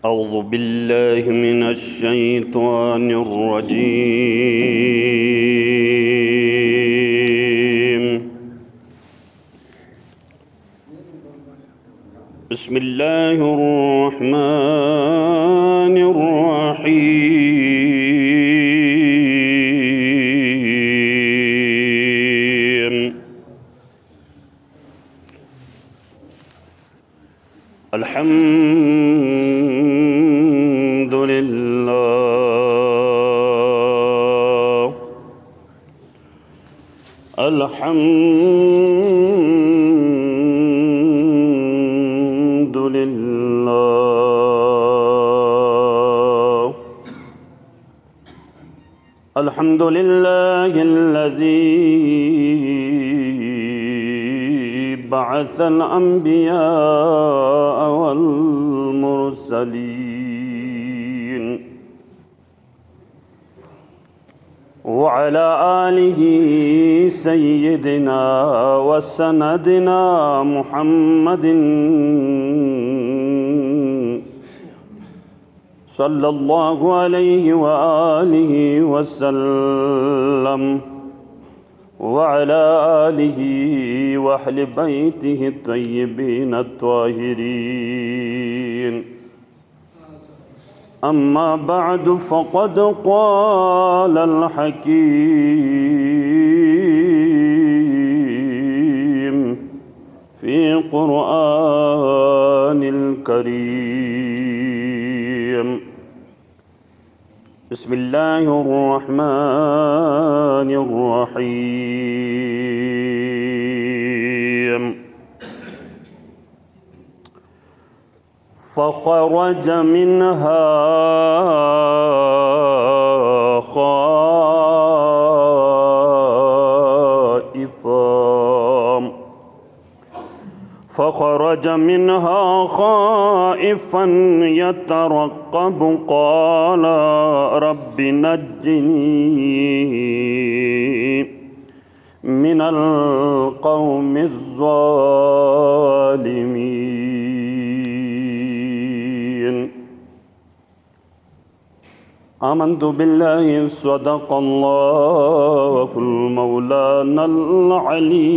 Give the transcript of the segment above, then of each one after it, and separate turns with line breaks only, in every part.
أعوذ بالله من الشيطان الرجيم. بسم الله الرحمن الرحيم. الحمد لله الحمد لله الحمد لله الذي بعث الأنبياء والمرسلين وعلى آله سيدنا وسندنا محمد صلى الله عليه وآله وسلم وعلى آله وأهل بيته الطيبين الطاهرين. أما بعد فقد قال الحكيم في القرآن الكريم. بسم الله الرحمن الرحيم. فخرج منها خائفا يترقب قال رب نجني من القوم الظالمين. آمنت بالله صدق الله المولانا العلي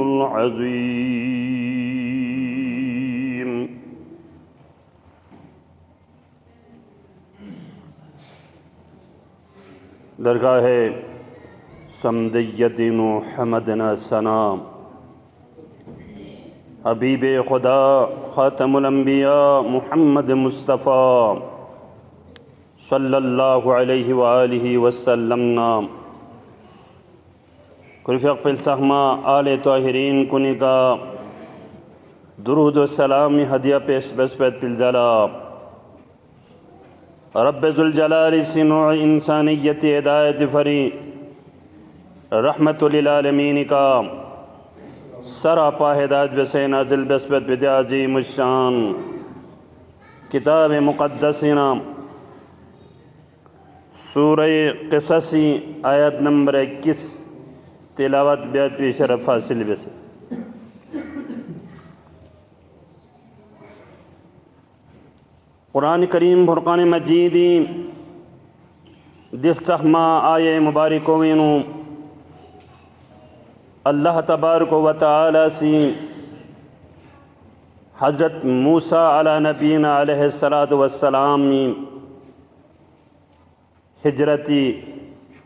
العظيم. درگاہ سمدیت محمدنا سلام حبیب خدا خاتم الانبیاء محمد مصطفیٰ صلی اللہ علیہ وآلہ وسلم نام رفیق پلسہما آل طاہرین کنگا درود و سلام ہدیہ پیش بسپت پلزلا رب ذوالجلال سنوع انسانیت ہدایت فری رحمت للعالمین کا سراپا ہدایت بسے نازل بسپت بدع عظیم الشان کتاب مقدسنا سورہ قصصی آیت نمبر 21 تلاوت بیعت بھی شرف حاصل بس. قرآن کریم فرقان مجیدی دل سخما آئے مبارکوینو اللہ تبارک و تعالی سی حضرت موسیٰ علی نبینا علیہ السلام ہجرتی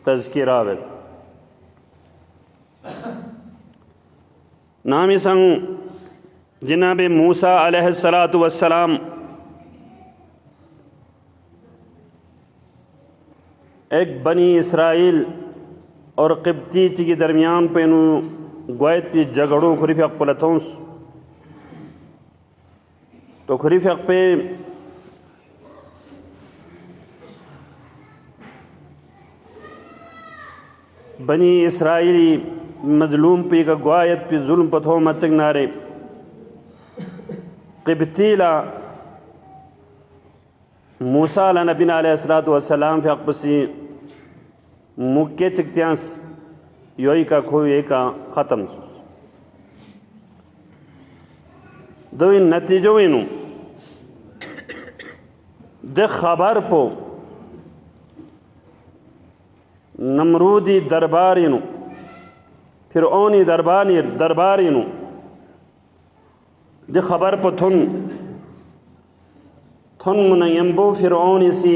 تذکرہ وید نامی سنگ جناب موسیٰ علیہ السلام ایک بنی اسرائیل اور قبطی کے درمیان پینو گویت پی جگڑوں خریف حق پلتونس تو خریف حق پہ بنی اسرائیلی مظلوم پی کا گوایت پی ظلم پتھو مچک نارے قبطیلا موسیٰ علیہ نبینا علیہ السلام فی حق پسی مکے چکتیانس یوئی کا کھوئی کا ختم دوی نتیجوینو दे खबर पो नमरूदी दरबारिनु फिरौनी दरबारिनु दे खबर पो थुन मुनयम्बो फिरौनी सी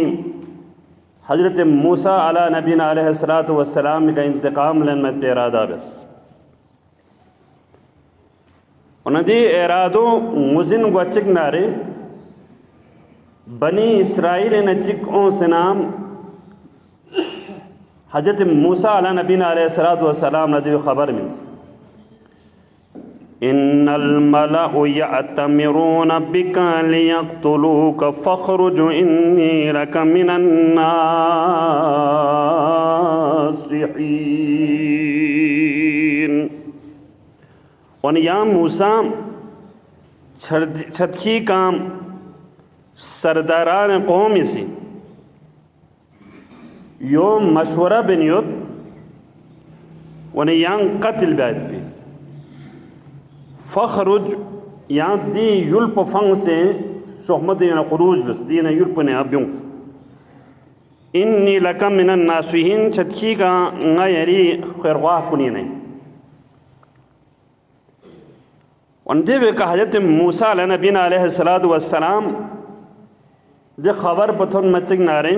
हज़रत मूसा अला नबीना अलैहिस्सलातु वस्सलाम का इंतकाम लेन में इरादा बस उनदी इरादो मुजिन गुचिक नारे बनी इसराइल नचिक ओ सनाम हज़रत मूसा अला नबीना अलैहिस्सलातु वस्सलाम नदी खबर में इन्नल मलअ यअतमिरून बिका लियक़्तुलूक फ़ख़रुज इन्नी लक मिनन नासिहीन। और या मूसा छतकी काम सरदारान कौम इसी यो मशवरा बिनियत वन यां कत्ल बैत भी फ़ख़रुज यहाँ दी युल्प फंग से सोहमत या खुरूज बस दी ना युल्प ने अब्यूं इन्नी लकम मिनन नासिहीन छतकी का ngayari खैरवाह कुनी नहीं वंदे वे का हज़रत मूसा नबीना अलैहिस्सलातु वस्सलाम दे खबर पथन मचिक नारे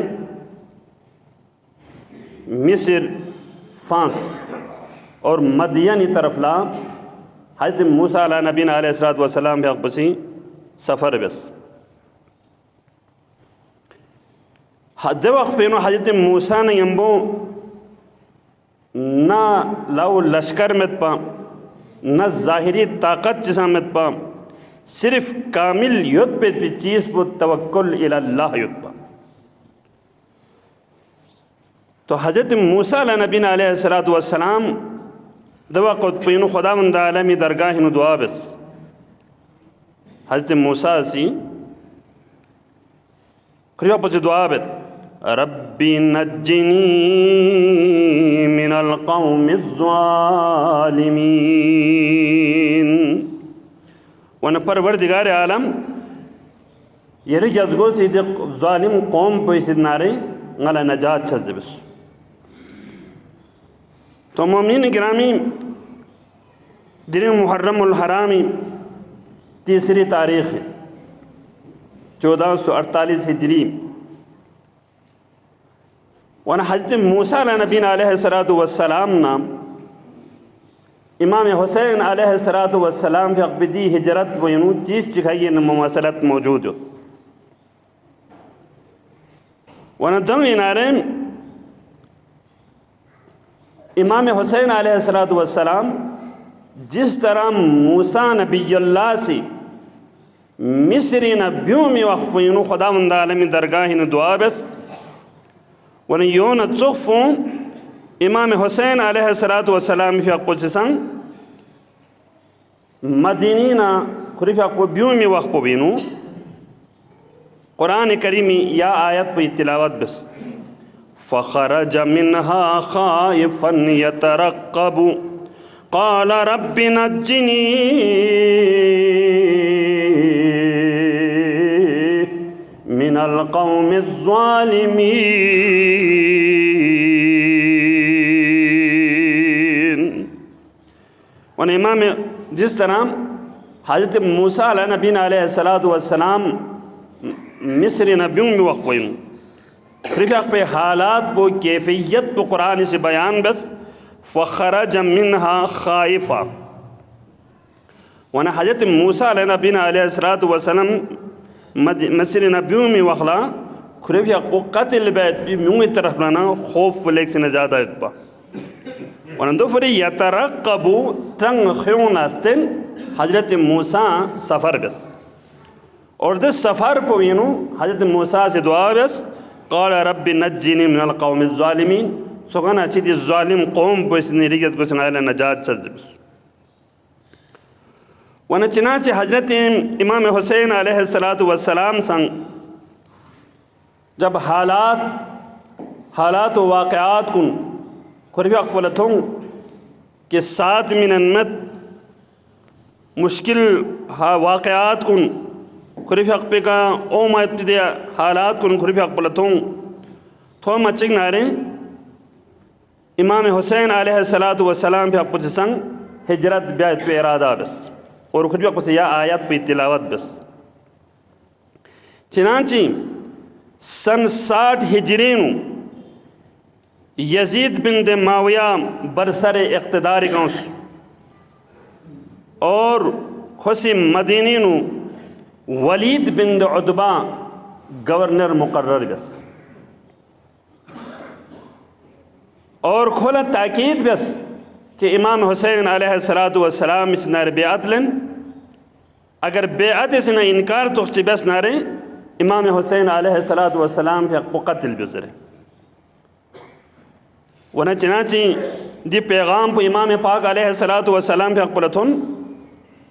मिस्र फांस और मदियनी तरफ ला हज़रत मूसा अला नबीना अलैहिस्सलातु वस्सलाम भी अक़बसी सफ़र बस हद वक़्त फेनो हज़रत मूसा ने यम्बो ना लाओ लश्कर में पा न ज़ाहिरी ताकत जिसा में पा सिर्फ कामिल युद्ध पे चीज़ पर तवक्कुल इल्लाह युद्ध पा तो हज़रत मूसा अला नबीना अलैहिस्सलातु वस्सलाम दवा क़ुतबीन खुदावंद आलमी दरगाह नु दुआ बस हज़रत मूसा सी खरिया पच दुआ बस रब्बी नज्जिनी मिनल क़ौमिज़ ज़ालिमीन वन परवरदिगार आलम यरी जज़गो सी ज़ालिम कौम पे सिदनारे ngala najat छज़बस। तो मोमिनीन गिरामी दिन मुहर्रमुल हरामी तीसरी तारीख़ 1448 हिजरी वन हज़रत मूसा नबीना अलैहिस्सलातु वस्सलाम नाम इमाम हुसैन अलैहिस्सलातु वस्सलाम की अक़बदी हिजरत वयनू चीज़ चिखाई मवासलत मौजूद हो वन दम नारे इमाम हुसैन अलैहिस्सलातु वस्सलाम जिस तरह मूसा नबील्लाह से मिस्री नबियों में वक़फ़ीन खुदावंद आलमी दरगाह न दुआ बस वन योन चुफ़ों इमाम हुसैन अलैहिस्सलातु वस्सलाम fi aqqusan मदीना खुरी fi aqbiयों में वक़फ़ बीनू कुरान करीमी या आयत पर तिलावत बस फ़ख़रज मिन्हा ख़ाइफ़न यतरक़्क़बु क़ाल रब्बि नज्जिनी मिनल क़ौमिज़ ज़ालिमीन। वन इमाम जिस तरह हज़रत मूसा अला नबीना अलैहिस्सलातु वस्सलाम मिस्र नबियों में वक़फ़ीन रिफ़ाक़ पे हालात वो कैफ़ियत तो कुरान से बयान बस फ़ख़रज मिन्हा ख़ाइफ़ा वन हज़रत मूसा नबीना अलैहिस्सलातु वस्सलाम मिस्र नबियों में वख़ला खुरेफ़ाक़ को क़त्ल बैत भी मुँह तरफ लाना खौफ लेक से नजात आयत वन दो फरी यतरक़्क़बु तंग ख़्योनास्तिन हज़रत मूसा सफ़र बस और दस सफ़र को यनू हज़रत मूसा से दुआ बस क़ाल रब्बि नज्जिनी मिनल क़ौमिज़ ज़ालिमीन सुगना चीज़ ज़ालिम कौम को इसने रिगत को सनाला नजात सज़बस वन चनाचे हज़रत इमाम हुसैन अलैहिस्सलातु वस्सलाम संग जब हालात व वाक़यात कुन खुरबी अक़फ़लतों के साथ मिनन्मत मुश्किल वाक़यात कुन खुरिफ हक पे का ओ मत दे हालात कुन खुरिफ हक पलतों थो मचिक नारे इमाम हुसैन अलैहिस्सलातु वस्सलाम पे हक संग हिजरत ब्यात पे इरादा बस और खुरिफ हक या आयत पे तिलावत बस चनाची सन 60 हिजरीनु यजीद बिन दे माविया बरसर इक़्तिदार गौस और खुशी मदीनीनु वलीद बिन दे उतबा गवर्नर मुकर्रर बस और खोला ताकीद बस कि इमाम हुसैन अलैहिस्सलातु वस्सलाम इस नारे बेअत लन अगर बेअत से न इनकार तो बस नारे इमाम हुसैन अलैहिस्सलातु वस्सलाम पे क़त्ल गुजरे वना चनाची दी पैगाम को इमाम पाक अलैहिस्सलातु वस्सलाम पे अकबलतुन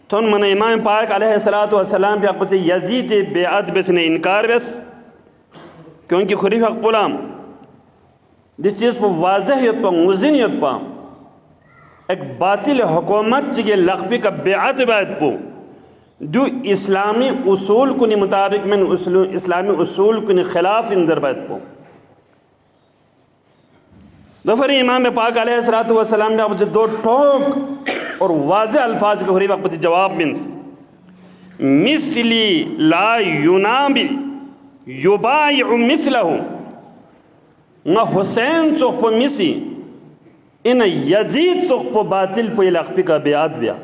तुन मन इमाम पाक अलैहिस्सलातु वस्सलाम पे अकबल यजीद बेअत बस ने इनकार बस क्योंकि खुरीफ अकबलाम जिस चीज़ पर वाजह युत पर मुज़िन युत पर एक बातिल हुकूमत चिके लख्बी का बेअत बात पो जो इस्लामी उसूल कुनी मुताबिक में इस्लामी उसूल कुनी खिलाफ इंदर बात पो दफरी इमाम पाक अलैहिस्सलातु वस्सलाम ने अब दो ठोक और वाज़े अल्फाज के हुरी वक्त जवाब मिन्स मिसली ला युनाबी युबायु मिसलहु न हुसैन चौक पर मिसी इन यजीद चौक पर बातिल पर लख्बी का बेअत बिया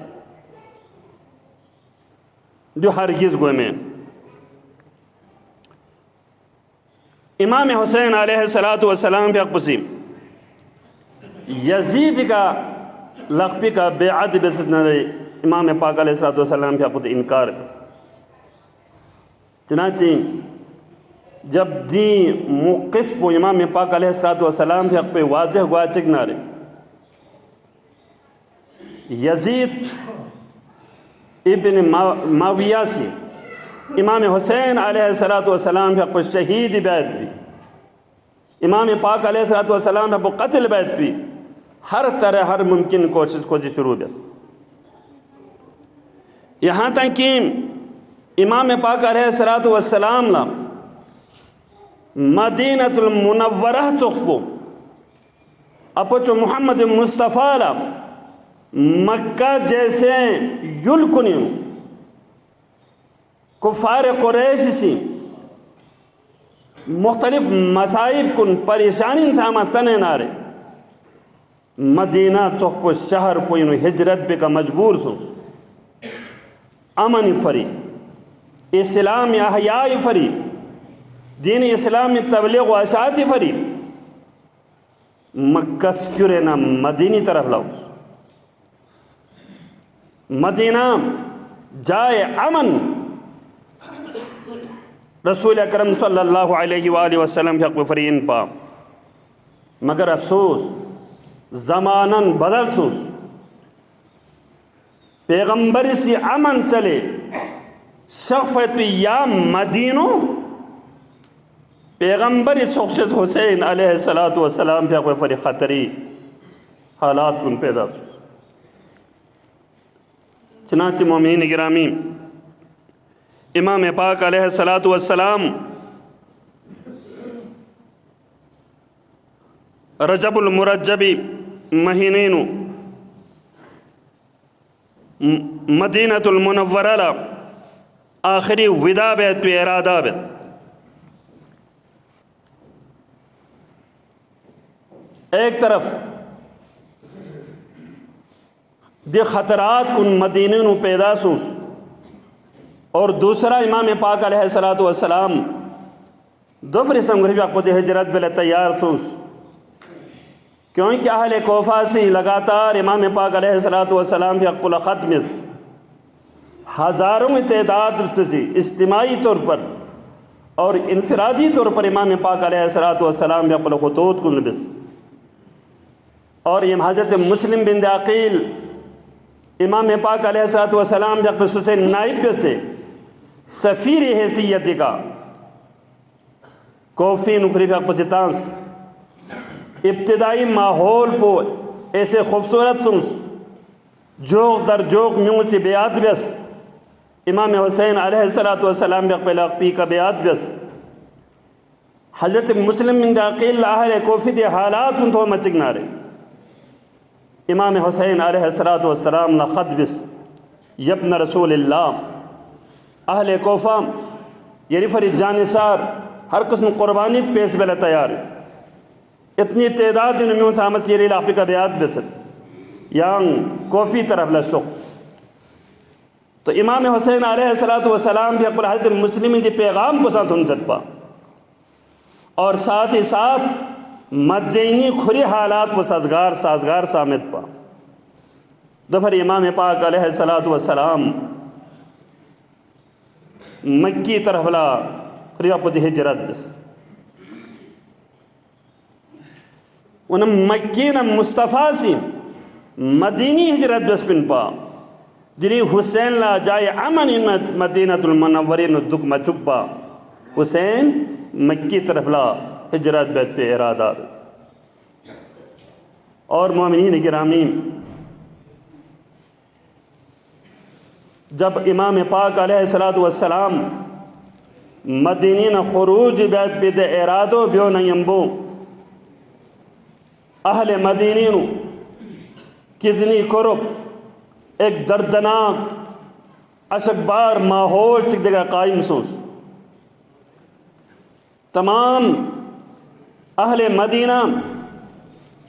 जो हरगिज़ गो में इमाम हुसैन अलैहिस्सलातु वस्सलाम पे अक़सी यजीद का लख्बी का बेअत बस इमाम पाक अलैहिस्सलातु वस्सलाम पे अक़सी इनकार चनाची जब दी मौक़िफ़ को इमाम पाक अलैहिस्सलातु वस्सलाम पे पे वाज़ह हुआ चिकनारे यजीद इब्न माविया से इमाम हुसैन अलैहिस्सलातु वस्सलाम पे शहीद बैत भी इमाम पाक अलैहिस्सलातु वस्सलाम पे क़त्ल बैत भी हर तरह हर मुमकिन कोशिश को शुरू बस यहाँ तक कि इमाम पाक अलैहिस्सलातु वस्सलाम ला मदीनतुल मुनव्वरह चुखो अपचो मोहम्मद मुस्तफ़ा ला मक्का जैसे युल्कुनी कुफ़ार कुरैश सी मुख्तलिफ मसाइब कुन परेशानी सामने नारे मदीना चौक शहर पोइन हिजरत पे का मजबूर सो अमन फरी इस्लाम अहयाई फरी दीन इस्लाम में तबलीग व अशात फरी मक्का क्यूरे ना मदीनी तरफ लाओ मदीना जाए अमन रसूल अकरम सल्लल्लाहु अलैहि वसल्लम के फरीन पा मगर अफसोस ज़मानन बदल सोस पैगम्बरी से अमन चले शफ़त पे या मदीनो पैगम्बरी शख्सियत हुसैन अलैहिस्सलातु वस्सलाम पे फरी ख़तरी हालात कुन पैदा चनाचे मोमिनीन गिरामी इमाम पाक अलैहिस्सलातु वस्सलाम रजबुल मुरज्जबी महीनेनु मदीनतुल मुनव्वरा ला आखिरी विदा बैत पे इरादा बैत एक तरफ दे ख़तरात कुन मदीनेनु पैदा सूस और दूसरा इमाम पाक अलैहिस्सलातु वस्सलाम दोफरी संगरी वक्त हिजरत बिल तैयार सूस क्योंकि अहले कोफा से लगातार इमाम पाक अलैहिस्सलातु वस्सलाम के अक़्बुल ख़त में हज़ारों की तादाद से इज्तिमाई तौर पर और इनफरादी तौर पर इमाम पाक अलैहिस्सलातु वस्सलाम के अक़्बुल ख़ुतूत को नबिस और ये हज़रत मुस्लिम बिन अक़ील इमाम पाक अलैहिस्सलातु वस्सलाम के से नाइब से सफ़ीर हैसियत का कोफ़ी नुखरी पचितांस इब्तदाई माहौल को ऐसे खूबसूरत सुन जोक दर जोक म्यूँ से बेयाद बस इमाम हुसैन अलैहिस्सलातु वस्सलाम बेक़बल पी का बेयात बस हज़रत मुस्लिम मिन दाक़िल अहले कोफ़ी दे हालात उन तो मचिगनारे इमाम हुसैन अलैहिस्सलातु वस्सलाम न ख़त बस यब्न रसूलिल्लाह अहले कोफ़ा यानी फरी जानिसार हर किस्म कुर्बानी पेश बेला तैयार इतनी तादाद में सामस ये लापी का बेयात बेसत यांग कोफ़ी तरफ लसुख तो इमाम हुसैन अलैहिस्सलातु वस्सलाम भी अकबर हज़रत मुस्लिम के पैगाम को साथ उनसत पा और साथ ही साथ मदीनी खुरी हालात को साजगार सामित पा दोपहर इमाम पाक अलैहिस्सलातु वस्सलाम मक्की तरफ ला रियापत हिजरत बस उन मक्की न मुस्तफ़ा सी मदीनी हिजरत बस पिन पा जिनी हुसैन ला जाए अमन इन मदीनतुल मुनव्वरीन दुख मचुब्बा हुसैन मक्की तरफ ला हिजरत बैत पे इरादा और मोमिनीन गिरामी जब इमाम पाक अलैहिस्सलातु वस्सलाम मदीनीन खुरूज बैत पे दे इरादो ब्यो नयम्बो अहले मदीनीन कितनी कुर्ब एक दर्दनाक अशकबार माहौल चिक जगह कायम सोच तमाम अहले मदीना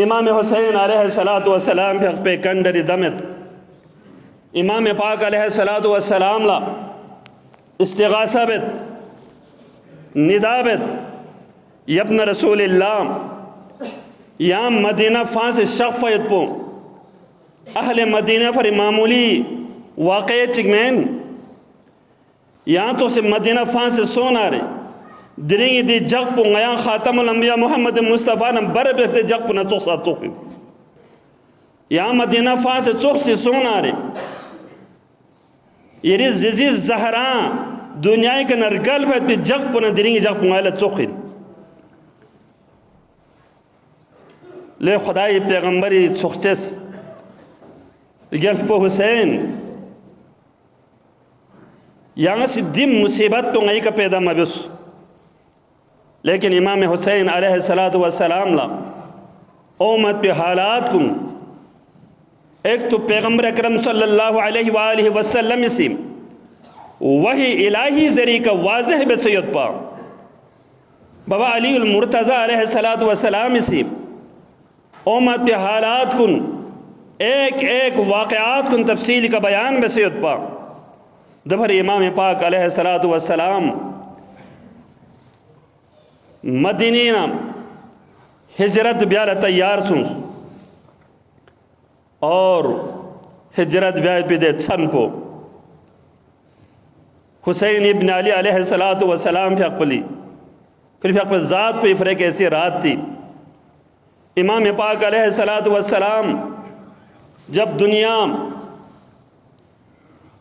इमाम हुसैन अलैहिस्सलातु वस्सलाम के हक़ पे कंडरी दमत इमाम पाक अलैहिस्सलातु वस्सलाम ला इस्तिग़ासा बित निदाबत यब्न रसूलिल्लाह या मदीना फांस शफ़यत पो अहले मदीना फर मामूली वाक़े चिकमैन यहाँ तो से मदीना फांस से सोना रे दिरेंगे दी जग पो गया ख़ातमुल अंबिया मोहम्मद मुस्तफ़ा न बर बेहते जग पो न चोखसा चोख यहाँ मदीना फांस से चोख से सोना रे ये जिजी जहरा दुनिया के नरगल बेहते जग पो न दिरेंगे जग पो गया चोख ले खुदाई पैगम्बरी चोखचेस गल्फ़ हुसैन यहाँ से दिम मुसीबत तो नहीं का पैदा मबस लेकिन इमाम हुसैन अलैहिस्सलातु वस्सलाम ला उम्मत पे हालात कुन एक तो पैगम्बर अकरम सल्लल्लाहु अलैहि वसल्लम से वही इलाही ज़री का वाज़ह बसयत पा बाबा अली उल मुर्तज़ा अलैहिस्सलातु वस्सलाम से उम्मत पे हालात कुन एक एक वाक़यात कुन तफसील का बयान बसयत पा दफर इमाम पाक अलैहिस्सलातु वस्सलाम मदीना हिजरत ब्याल तैयार सुन और हिजरत ब्याल पिदे छन पो हुसैन इब्न अली अलैहिस्सलातु वस्सलाम भी अकबली फिर अकबर ज़ात पे फ़र्क ऐसी रात थी इमाम पाक अलैहिस्सलातु वस्सलाम जब दुनिया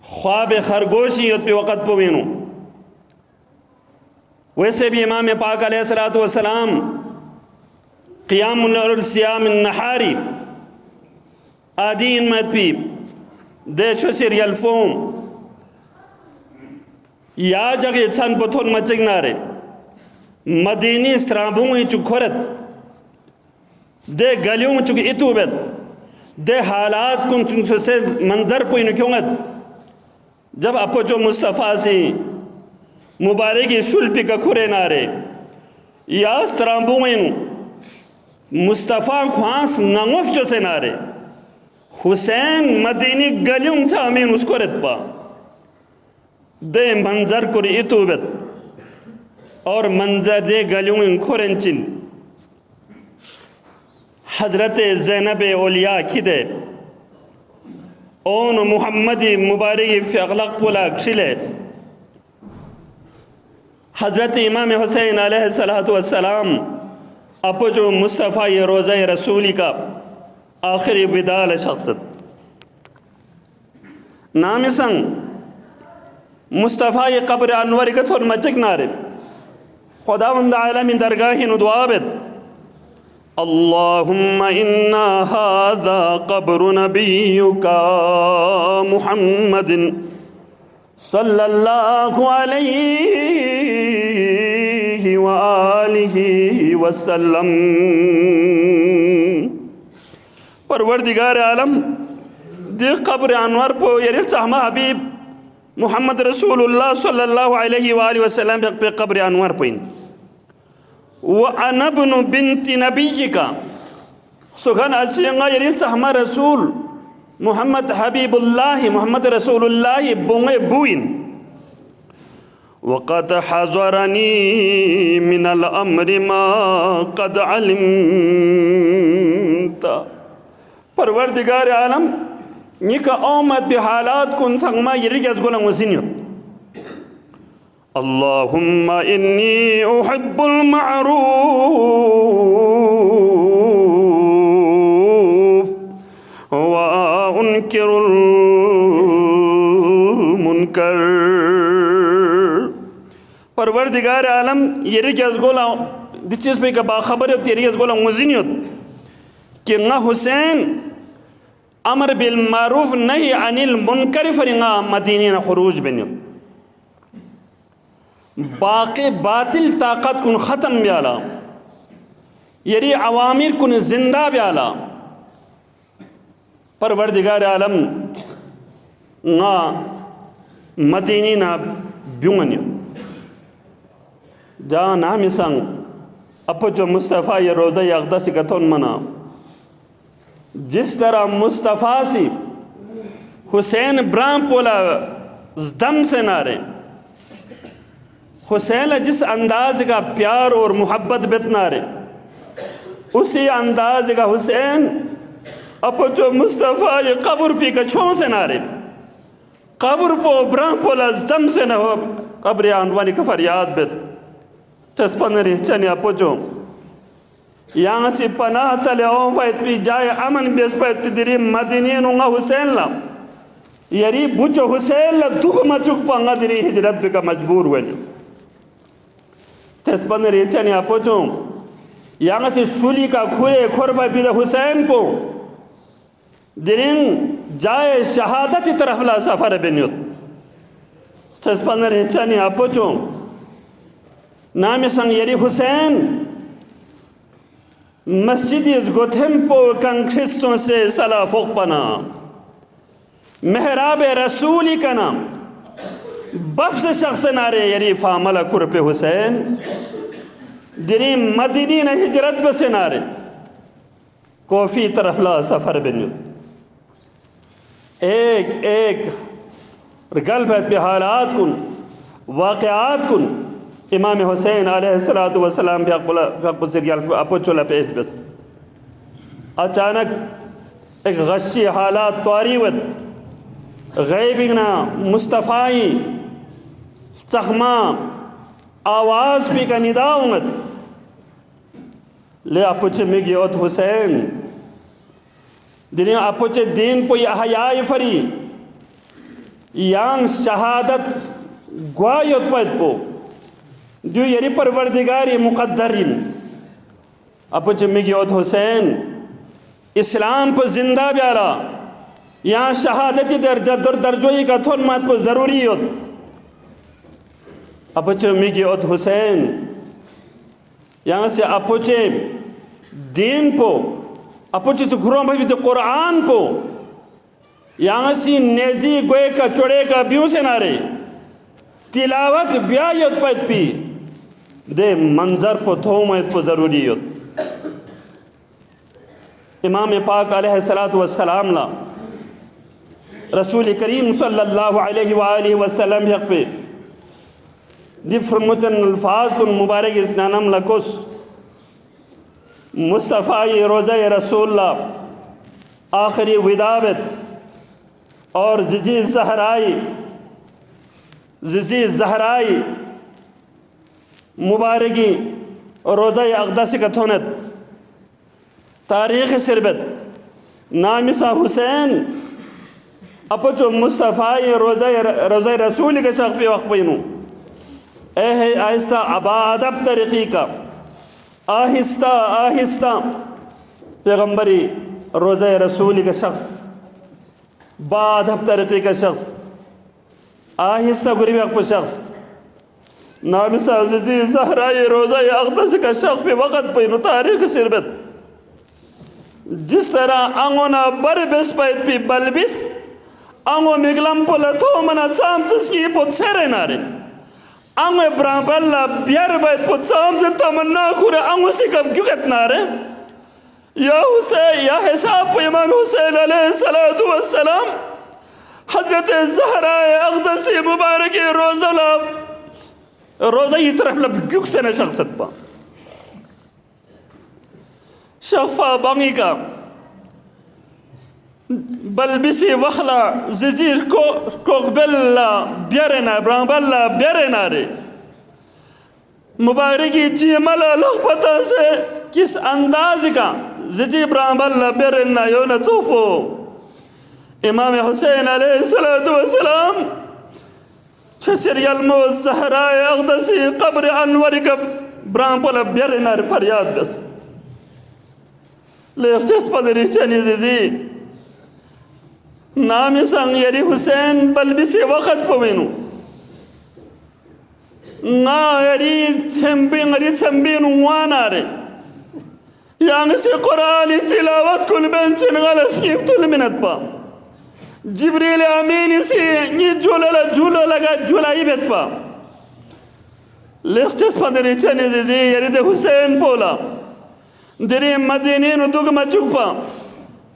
ख्वाब खरगोशी पे वक़्त पो वेनू वैसे भी इमाम पाक अलैहिस्सलातु वस्सलाम क़ियामुल और सियामुन नहारी आदीन मत पी दे छुसिर यल्फोम या जगह छन पथोन मचक नारे मदीनी स्त्राबुंग चुखरत दे गलियों चुक इतुबत दे हालात कुन से मंजर पुइन क्योंगत जब अपो जो मुस्तफ़ा से मुबारक शुल्पी का खुरे नारे या स्त्राबुंग मुस्तफ़ा ख्वास नंगुफ जो से नारे हुसैन मदीनी गलियों से अमीन उसको रतपा दे मंजर कुर इतुबत और मंजर दे गलियों खुरंचिन हज़रत ज़ैनब औलिया खिदे ओन मुहम्मदी मुबारक फ़िअग़लक़ पुला खिले हज़रत इमाम हुसैन अलैहिस्सलातु वस्सलाम अपो जो मुस्तफ़ा ये रोज़ा रसूली का आखिरी विदाल शख्सत नाम संग मुस्तफ़ा ये कब्र अनवर के थोर मचक नारे खुदावंद आलमी दरगाह नुदवाबत अल्लाहुम्मा इन्ना हाज़ा क़ब्रु नबिय्युका मुहम्मदिन सल्लल्लाहु अलैहि व आलिहि वसल्लम। परवरदिगार आलम दि कब्र अनवर पो यरिल चाहमा हबीब मोहम्मद रसूलुल्लाह सल्लल्लाहु अलैहि व आलिहि वसल्लम पे कब्र अनवर पोइन व अनबनु बिनती नबीका सुगन अचियंगा यरिल चाहमा रसूल मोहम्मद हबीबुल्लाह मोहम्मद रसूलुल्लाह बोंगे बुइन वक़द हज़रनी मिनल अम्रि मा क़द अलिमता। परवरदिगार आलम निका ओमत बि हालात कुन संगमा यरिगस गोलंग वसिनियत अल्लाहुम्मा इन्नी उहिब्बुल मअरूफ व उनकिरुल मुनकर। परवरदिगार आलम यरिगस गोला दिचस पे का बाखबर यरिगस गोला वसिनियत कि ना हुसैन अमर बिल मारूफ नहीं अनिल मुनकर फरिंगा मदीने ना खुरूज बनियो बाकी बातिल ताकत कुन ख़त्म ब्याला यरी अवामिर कुन जिंदा ब्याला। परवरदिगार आलम ना मदीने ना ब्युंगनियो जा नाम संग अपो जो मुस्तफ़ा ये रोज़ा अक़दस कथोन मना जिस तरह मुस्तफ़ा सी हुसैन ब्राम पोला दम से नारे हुसैन जिस अंदाज का प्यार और मोहब्बत बेतनारे उसी अंदाज का हुसैन अपो जो मुस्तफ़ा ये कब्र पी का छों से नारे कब्र पो ब्राम पोला दम से न हो कब्र अनवानी का फरियाद बेत चस्पन रे चने अपो जो यहाँ से पनाह चले ओ फैत पी जाए अमन बेस्पैत पी दिरी मदीने नुंगा हुसैन ला यरी बुचो हुसैन ला दुख मचुक पंगा दिरी हिजरत पे का मजबूर हुए चस्पन रे चने अपो जो यहाँ से शुली का खुए खुरबा पी हुसैन पो दिरिंग जाए शहादत की तरफ ला सफर बेन्युत चस्पन रे चने अपो जो नाम संग यरी हुसैन मस्जिद गोथेम्पो कंख्रिस्तों से सला फोकपना मेहराब रसूली का नाम बफ्स शख्स नारे यरी फामला कुरप हुसैन दिरी मदीनी न हिजरत बसे नारे कोफी तरफ ला सफर बिनु एक एक गलबत बिहालात कुन वाक़यात कुन इमाम हुसैन अलैहिस्सलातु वस्सलाम भी अपोचोला पेश बस अचानक एक गशी हालात तारीवत गैबिना मुस्तफ़ाई चखमा आवाज़ भी का निदाउमत ले अपोचे मिगी ओत हुसैन दिन अपोचे दिन पोई अहयाय फरी यांग शहादत ग्वायोत पद पो जो यरी परवरदिगारी मुक़द्दरीन अपोचे मिगी ओत हुसैन इस्लाम पर जिंदा ब्याला यहाँ शहादती दर्जोई का थोन मात को ज़रूरी होत अपोचे मिगी ओत हुसैन यहाँ से अपोचे दीन पो अपोचे से घुरों भाई तो कुरान पो यहाँ से नेजी गोए का चोड़े का ब्यूँ से नारे तिलावत ब्यायत पैत पी दे मंजर पो थोमत पो ज़रूरी होत इमाम पाक अलैहिस्सलातु वस्सलाम ला रसूल करीम सल्लल्लाहु अलैहि वसल्लम हक़ पे दिफ्रमुचन अल्फाज कुन मुबारक इसनानम लकुस मुस्तफ़ा ये रोज़ा रसूल्ला आखिरी विदावत और ज़िज़ी ज़हराई मुबारकी रोज़ा अक़दस कथोनत तारीख़ सिरबत नामिसा हुसैन अपचो मुस्तफ़ा ये रोज़ा रसूल के शख्फ़ी वक़्फ़िनु ऐ आहिस्ता अबादब तरीक़ी का आहिस्ता आहिस्ता पैगम्बरी रोज़ा रसूल का शख्स बादब तरीक़ी का शख्स आहिस्ता गुरिब शख्स नामिसा ज़िज़ी ज़हराए रोज़ा अक़दस का शख्स पे वक़्त पे तारीख़ सिरबत जिस तरह आंगोना बर बेस पैत पे बलबिस आंगो मिगलम पोला थो मना चाम चस्की पोत सेरे नारे आंगो ब्रांपल्ला बियर बैत पोत चाम तमन्ना खुरे आंगो सिकब गुगत नारे या हुसैन या हिसाब पैमान हुसैन अलैहिस्सलातु वस्सलाम हज़रत ज़हराए अक़दसी मुबारक रोज़ा ये तरफ लब गुग से न शख्सत पा शफ़ा बांगी का बलबिसी वखला ज़िज़ीर को बेल्ला ब्यारेना ब्रांबल्ला ब्यारेना रे मुबारकी जीमला लखपता से किस अंदाज का ज़िज़ी ब्रांबल्ला ब्यारेना यो न तोफ़ो इमाम हुसैन अलैहिस्सलातु वस्सलाम छसिरियल मो ज़हराए अक़दसी क़ब्र अनवर का ब्रांबल्ला ब्यारेना रे फरियाद दस लेख्तस पदरी चनी ज़िज़ी नामी संग यरी हुसैन बलबिसी वक़्त पवेनु ना यरी छम्बी नुवाना रे यांग से कुरान तिलावत कुल बेंचन गलस गिफ्तुल मिनत पा जिब्रील अमीन से ये झूला लगा झूलाई बेत पा लेख्तस पदरी चनी ज़िज़ी यरी दे हुसैन पोला दरी मदीने नु दुग मचुफा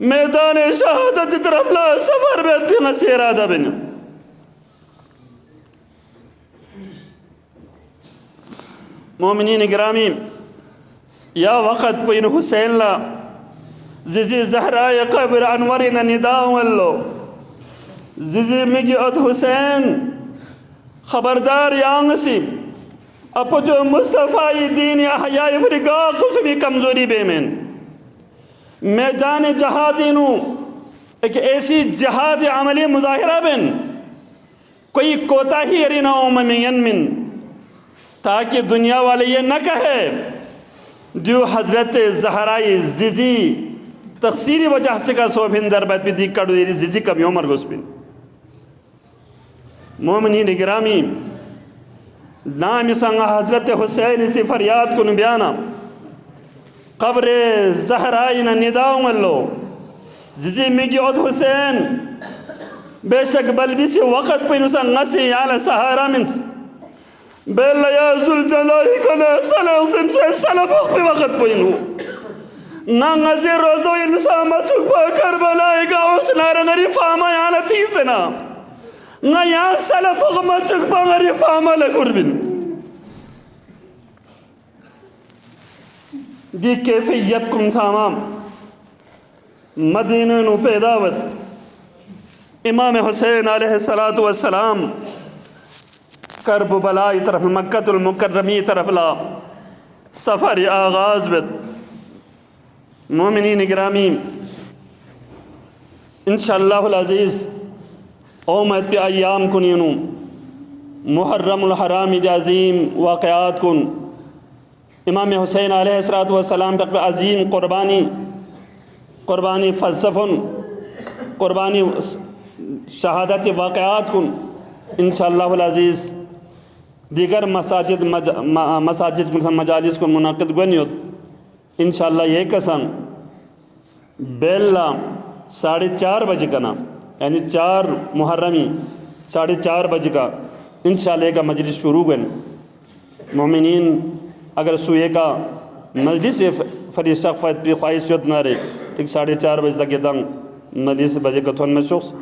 मैदान शहादत तरफ ला सफर बेती नसीरा दबिन मोमिनीन गिरामी या वक़्त पैन हुसैन ला ज़िज़ी ज़हराए क़ब्र अनवरिन निदाम वल्लो ज़िज़ी मिगी अद हुसैन खबरदार यांगसी अपो जो मुस्तफ़ा दीन हयाए फरिका कुसमी कमज़ोरी बेमेन मैदान जहादीनू एक ऐसी जहाद अमली मुजाहिरा बिन कोई कोताही अरिना मिन ताकि दुनिया वाले ये न कहे जो हज़रत ज़हराई ज़िज़ी तक़सीरी वजह से का सोभिन दरबत भी दी कड़ू ज़िज़ी कभी उमर गुस्बिन मोमिनीन गिरामी नाम संग हज़रत हुसैन इसी फरियाद को बयाना क़ब्र ज़हराई न निदाऊं लो ज़िज़ी मिगी उद हुसैन बेशक बल्बी से वक़्त पे नुसा नसी याला सहारा मिन्स बेला या ज़ुल जलाली कना सलासिम से सलाफ़ पे वक़्त पे नु ना नज़र रोज़ो इंसान मचुक पा करबलाई का उस नारंगरी फामा याला थी से ना या सलाफ़ मचुक पा गरी फामा लगुरबिन दी कैफियत कुम तमाम मदीना नु पैदावत इमाम हुसैन अलैहिस्सलातु वस्सलाम करबला तरफ मक्कतुल मुकर्रमी तरफ ला सफ़र आगाज़ बद मोमिनीन गिरामी इंशाअल्लाहुल अज़ीज़ ओमत पे अय्याम कुनिनु मुहर्रमुल हराम अज़ीम वाक़यात कुन इमाम हुसैन अलैहिस्सलातु वस्सलाम पे अज़ीम क़ुरबानी फ़लसफ़ुन क़ुरबानी शहादत वाक़यात कुन इंशाअल्लाहुल अज़ीज़ दीगर मसाजिद मजालिस को मुनाक़िद गनियत इंशाअल्लाह ये कसम बेला 4:30 बजे का ना यानी 4 मुहर्रमी 4:30 बजे का इंशाअल्लाह का मजलिस शुरू गन मोमिनीन अगर सुए का मजलिस फरिश्ता ख्वाहिश ना रहे ठीक 4:30 बजे तक ये तंग मजलिस बजे का थोन में शख्स